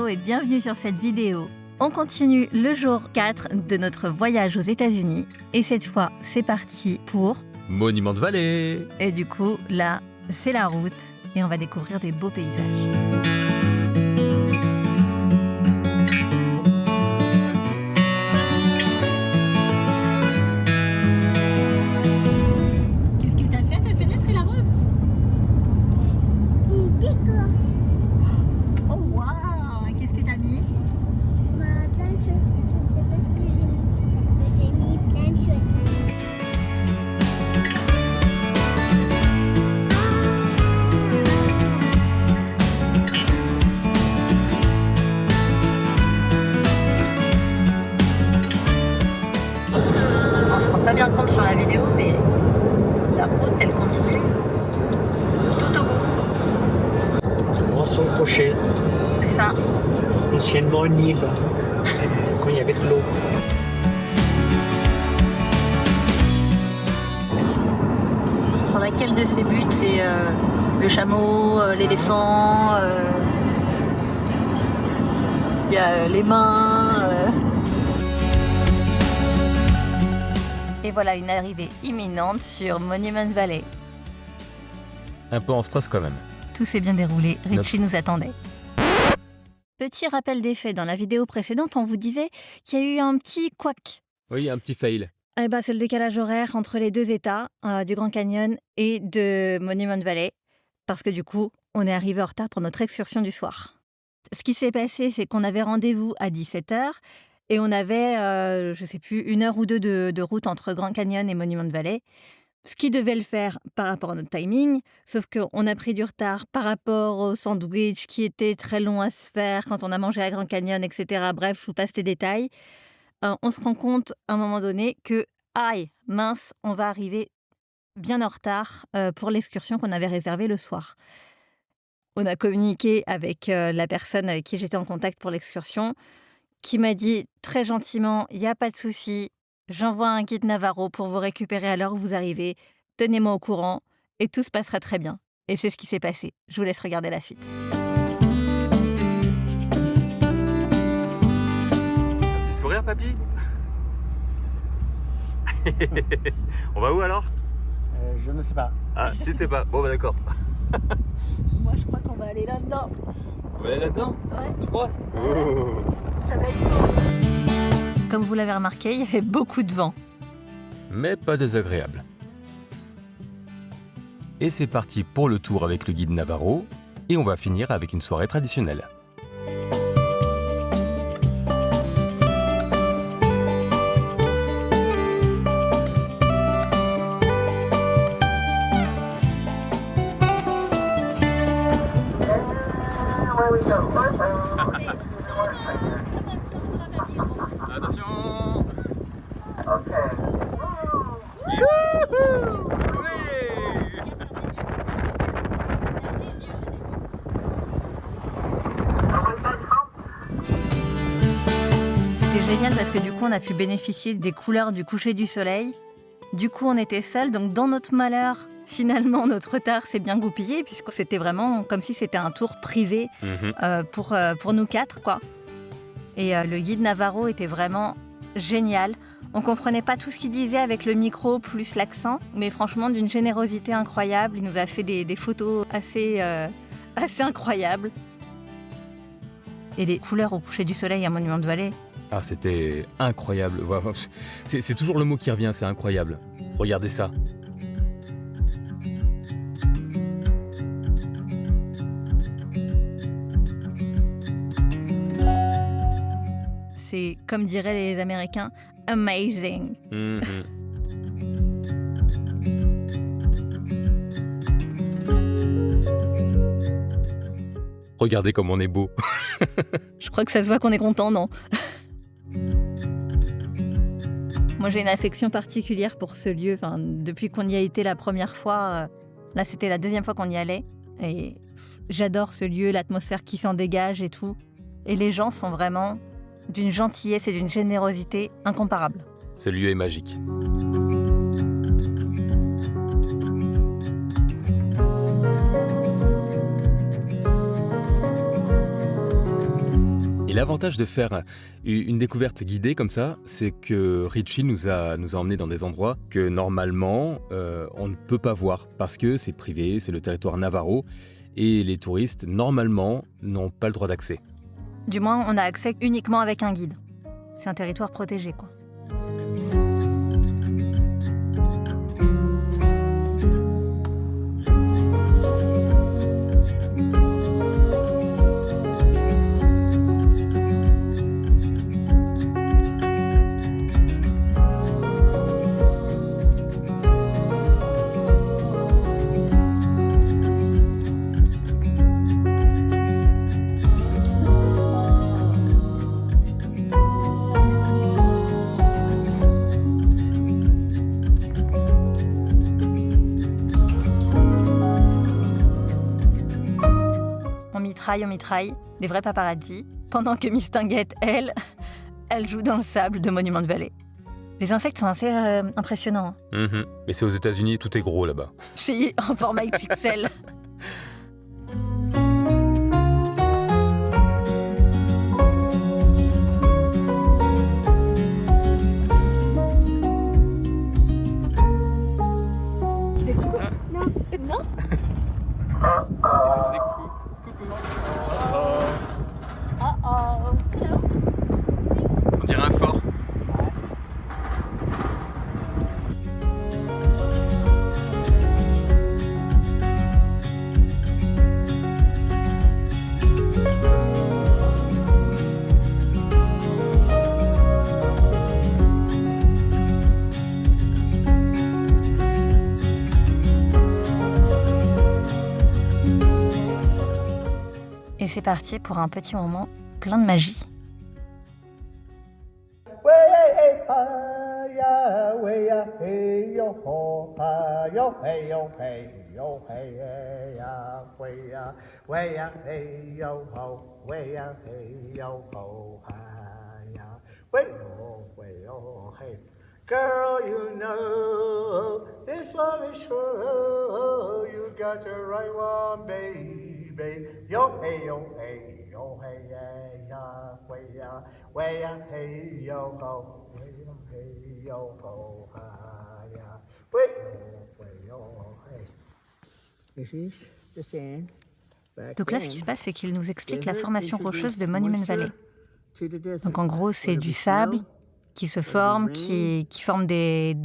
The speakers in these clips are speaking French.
Hello et bienvenue sur cette vidéo. On continue le jour 4 de notre voyage aux États-Unis et cette fois c'est parti pour Monument de Vallée. Et du coup là c'est la route et on va découvrir des beaux paysages. Qu'est-ce que t'as fait? Ta fenêtre elle arrose? Décor. Oh waouh! Qu'est-ce que t'as mis? Plein de choses. Je ne sais pas ce que j'ai mis. Parce que j'ai mis plein de choses. On se rend pas bien compte sur la vidéo, mais la route elle continue tout au bout. Rançon Crochet, C'est ça. anciennement Nîmes, quand il y avait de l'eau. Dans laquelle de ces buts c'est le chameau, l'éléphant, il y a les mains. Et voilà une arrivée imminente sur Monument Valley. Un peu en stress quand même. Tout s'est bien déroulé, Richie nous attendait. Petit rappel des faits, dans la vidéo précédente, on vous disait qu'il y a eu un petit couac. Oui, un petit fail. Eh ben, c'est le décalage horaire entre les deux états, du Grand Canyon et de Monument Valley, parce que du coup, on est arrivé en retard pour notre excursion du soir. Ce qui s'est passé, c'est qu'on avait rendez-vous à 17h et on avait, je sais plus, 1 heure ou deux de route entre Grand Canyon et Monument Valley, ce qui devait le faire par rapport à notre timing, sauf qu'on a pris du retard par rapport au sandwich qui était très long à se faire quand on a mangé à Grand Canyon, etc. Bref, je vous passe les détails. On se rend compte à un moment donné que, aïe, mince, on va arriver bien en retard pour l'excursion qu'on avait réservée le soir. On a communiqué avec la personne avec qui j'étais en contact pour l'excursion, qui m'a dit très gentiment, il n'y a pas de souci, j'envoie un guide Navarro pour vous récupérer à l'heure où vous arrivez, tenez-moi au courant et tout se passera très bien. Et c'est ce qui s'est passé. Je vous laisse regarder la suite. Un petit sourire, papy. On va où alors? Je ne sais pas. Ah, tu sais pas. Bon, bah d'accord. Moi, je crois qu'on va aller là-dedans. On va aller là-dedans? Ouais. Tu crois? Ça va être... Comme vous l'avez remarqué, il y avait beaucoup de vent. Mais pas désagréable. Et c'est parti pour le tour avec le guide Navarro. Et on va finir avec une soirée traditionnelle. Attention! C'était génial parce que du coup, on a pu bénéficier des couleurs du coucher du soleil. Du coup, on était seuls, donc dans notre malheur, finalement, notre retard s'est bien goupillé puisque c'était vraiment comme si c'était un tour privé pour nous quatre, quoi. Et le guide Navarro était vraiment génial. On comprenait pas tout ce qu'il disait avec le micro plus l'accent, mais franchement d'une générosité incroyable. Il nous a fait des photos assez incroyables. Et les couleurs au coucher du soleil à Monument de Valley. Ah, c'était incroyable. C'est toujours le mot qui revient, c'est incroyable. Regardez ça. C'est, comme diraient les Américains, amazing. Regardez comme on est beau. Je crois que ça se voit qu'on est content, non? Moi, j'ai une affection particulière pour ce lieu. Enfin, depuis qu'on y a été la première fois, là, c'était la deuxième fois qu'on y allait. Et j'adore ce lieu, l'atmosphère qui s'en dégage et tout. Et les gens sont vraiment d'une gentillesse et d'une générosité incomparables. Ce lieu est magique. Et l'avantage de faire une découverte guidée comme ça, c'est que Richie nous a emmenés dans des endroits que normalement on ne peut pas voir parce que c'est privé, c'est le territoire Navarro et les touristes normalement n'ont pas le droit d'accès. Du moins, on a accès uniquement avec un guide. C'est un territoire protégé, quoi. On mitraille, des vrais paparazzis, pendant que Miss Tinguette, elle joue dans le sable de Monument Valley. Les insectes sont assez impressionnants. Mais c'est aux États-Unis, tout est gros là-bas. Si, en format XXL. Tu fais coucou? Non. Non? Ça faisait coucou. Oh. On dirait un fort. Et c'est parti pour un petit moment plein de magie. Girl, you know this love is true. You got the right one, baby. Yo hey yo hey yo hey yeah way hey yo ho hey yo ho yeah way yo hey. This is the sand. Donc là, ce qui se passe, c'est qu'il nous explique la formation rocheuse de Monument Valley. Donc en gros, c'est du sable qui se forme, qui forme des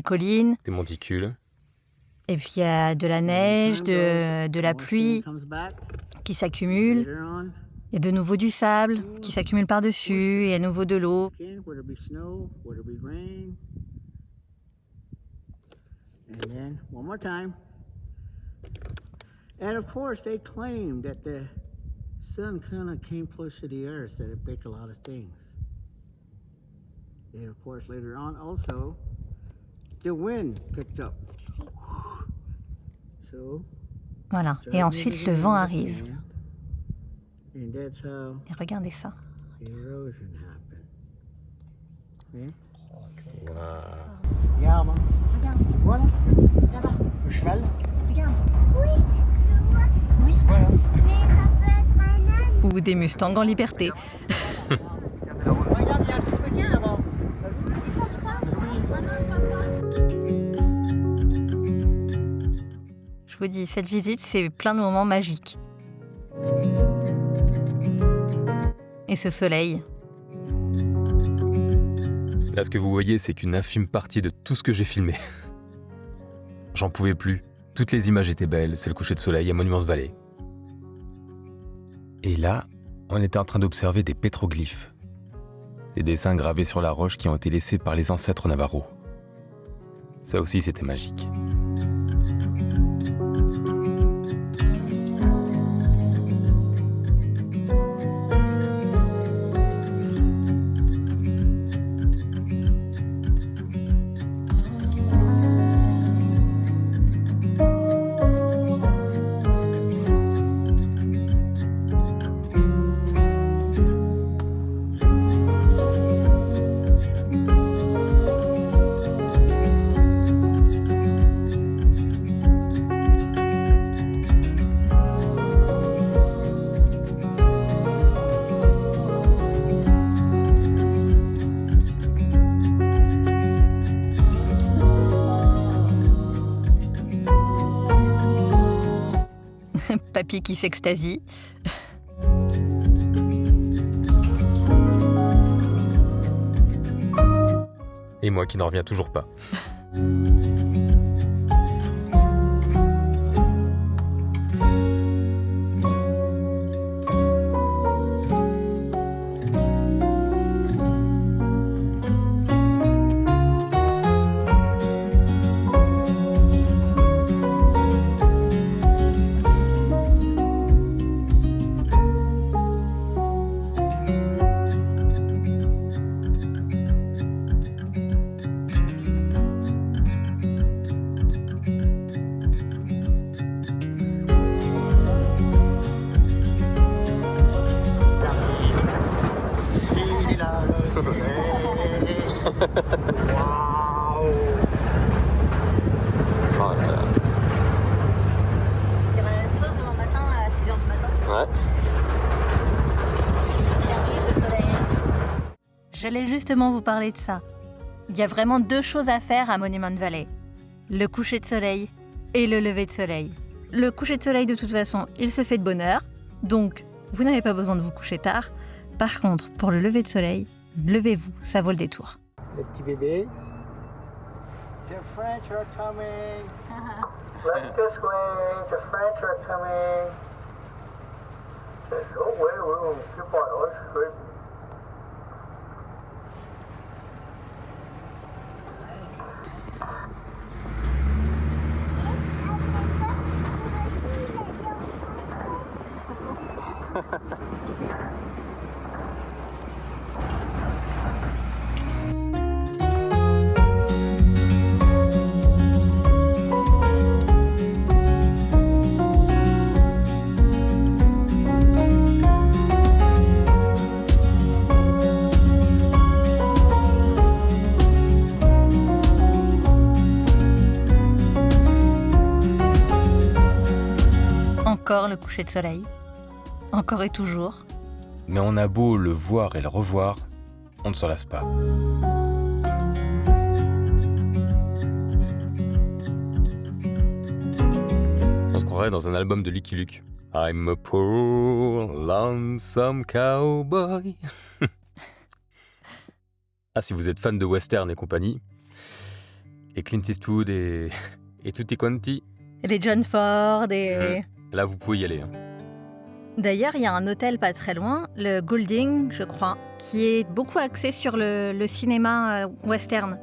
collines. Des monticules. Et puis il y a de la neige, de la pluie qui s'accumule. Il y a de nouveau du sable qui s'accumule par-dessus et à nouveau de l'eau. And of course, they claim that the sun kind of came close to the earth, that it baked a lot of things. And of course, later on, also, the wind picked up. So, Voilà. Et ensuite, le vent arrive. and that's how Et regardez ça. the erosion happened. Okay? Wow. Regarde, Regarde, voilà, là-bas. le cheval. Regarde. Oui, je vois. Oui. Voilà. Mais ça peut être un âne. Ou des mustangs en liberté. Regarde, il y a un tout petit là-bas. Ils sont trois. Maman, papa. Je vous dis, cette visite, c'est plein de moments magiques. Et ce soleil. Là, ce que vous voyez, c'est qu'une infime partie de tout ce que j'ai filmé. J'en pouvais plus. Toutes les images étaient belles. C'est le coucher de soleil à Monument Valley. Et là, on était en train d'observer des pétroglyphes. Des dessins gravés sur la roche qui ont été laissés par les ancêtres navarros. Ça aussi, c'était magique. Papy qui s'extasie. Et moi qui n'en reviens toujours pas. Il est là, le soleil. Waouh. Oh là là. Je dirais la même chose demain matin à 6h du matin. Ouais. J'allais justement vous parler de ça. Il y a vraiment 2 choses à faire à Monument Valley. Le coucher de soleil et le lever de soleil. Le coucher de soleil, de toute façon, il se fait de bonne heure. Donc, vous n'avez pas besoin de vous coucher tard. Par contre, pour le lever de soleil, levez-vous, ça vaut le détour. Le petit bébé. The French are coming. Look this way. The French are coming. There's no way we're going to keep on us straight. Encore le coucher de soleil. Encore et toujours. Mais on a beau le voir et le revoir, on ne s'en lasse pas. On se croirait dans un album de Lucky Luke. I'm a poor, lonesome cowboy. Ah, si vous êtes fan de western et compagnie, et Clint Eastwood et tutti quanti, Les John Ford et... là vous pouvez y aller. Hein. D'ailleurs, il y a un hôtel pas très loin, le Goulding, je crois, qui est beaucoup axé sur le cinéma western.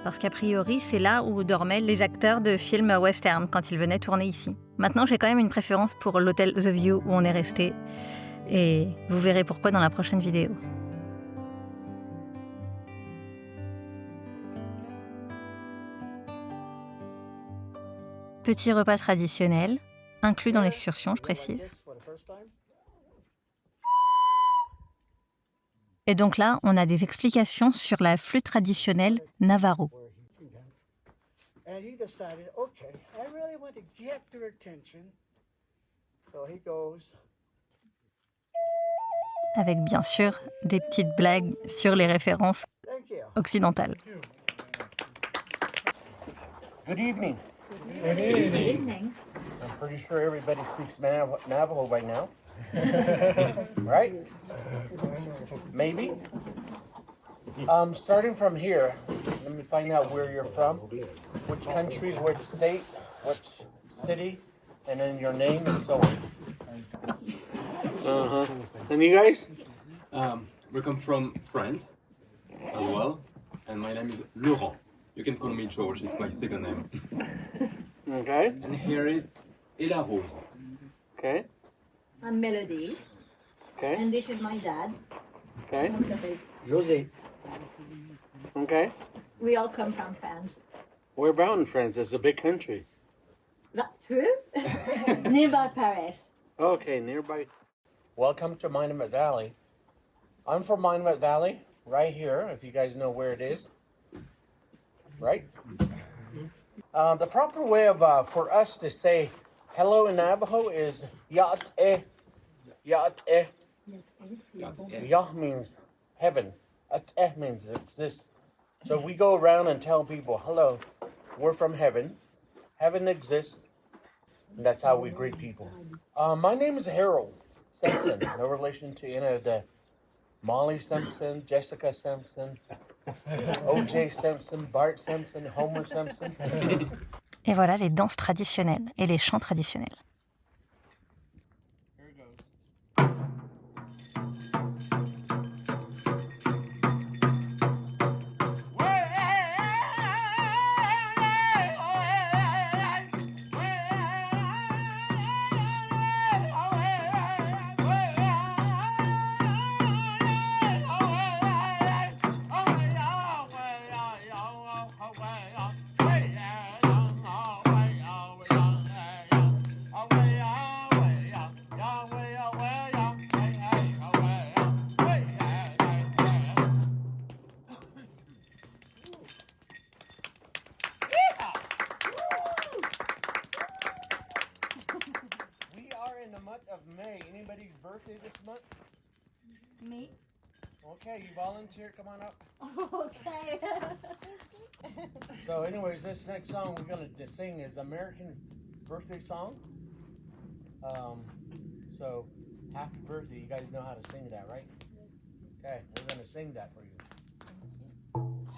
Parce qu'a priori, c'est là où dormaient les acteurs de films western quand ils venaient tourner ici. Maintenant, j'ai quand même une préférence pour l'hôtel The View où on est resté. Et vous verrez pourquoi dans la prochaine vidéo. Petit repas traditionnel, inclus dans l'excursion, je précise. Et donc là, on a des explications sur la flûte traditionnelle Navarro. And he decided, okay, I really want to get their attention. So he goes. Avec bien sûr des petites blagues sur les références Thank you. occidentales. Good evening. Good evening. I'm pretty sure everybody speaks Navajo by now. Right? Maybe? Starting from here, let me find out where you're from, which countries, which state, which city, and then your name and so on. Uh-huh. And you guys? We come from France as well, and my name is Laurent. You can call me George, it's my second name. Okay. And here is Ella Rose. Okay. I'm Melody, Okay. and this is my dad. Okay. Jose. Okay. We all come from France. We're about in France. It's a big country. That's true. Nearby Paris. Okay, nearby. Welcome to Monument Valley. I'm from Monument Valley, right here, if you guys know where it is. Right? The proper way of for us to say hello in Navajo is Yat-e. Yat-e. Yah means heaven. At-e means exist. So we go around and tell people, hello, we're from heaven. Heaven exists. And that's how we greet people. My name is Harold Simpson. No relation to any of the Molly Simpson, Jessica Simpson, O.J. Simpson, Bart Simpson, Homer Simpson. Et voilà les danses traditionnelles et les chants traditionnels. Here it goes. We are in the month of May. Anybody's birthday this month? Me. Okay, you volunteer. Come on up. Okay. So, anyways, this next song we're gonna sing is American birthday song. So happy birthday. You guys know how to sing that, right? Okay, we're gonna sing that for you.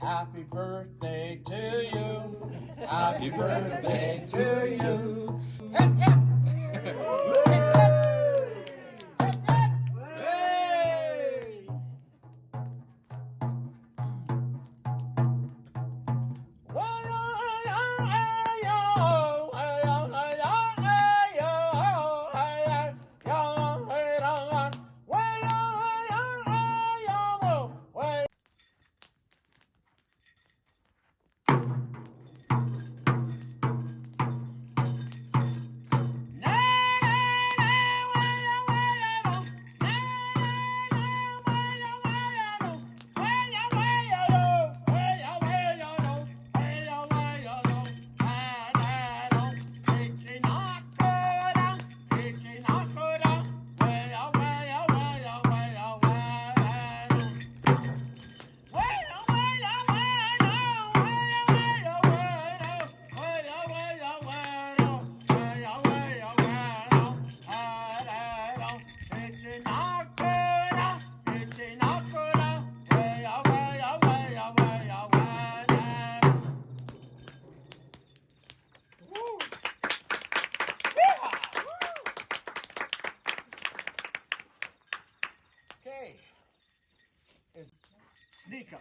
Happy birthday to you. Happy birthday to you. Hip, hip. Okay. Sneak 'em.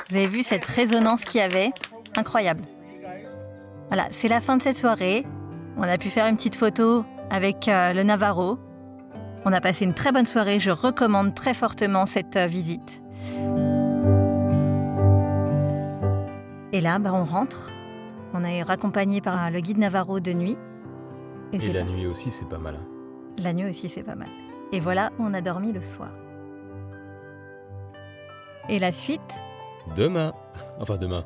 Vous avez vu cette résonance qu'il y avait? Incroyable. Voilà, c'est la fin de cette soirée. On a pu faire une petite photo avec le Navarro. On a passé une très bonne soirée. Je recommande très fortement cette visite. Et là, on rentre. On est raccompagné par le guide Navarro de nuit. Et c'est la parti. nuit aussi, c'est pas mal. Hein. La nuit aussi, c'est pas mal. Et voilà où on a dormi le soir. Et la suite, Demain. Enfin, demain.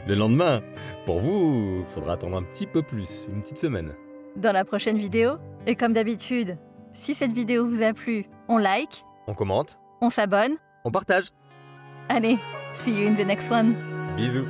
Le lendemain. Pour vous, faudra attendre un petit peu plus, une petite semaine. dans la prochaine vidéo. Et comme d'habitude, si cette vidéo vous a plu, on like, On commente, on s'abonne. on partage. Allez, see you in the next one. Bisous.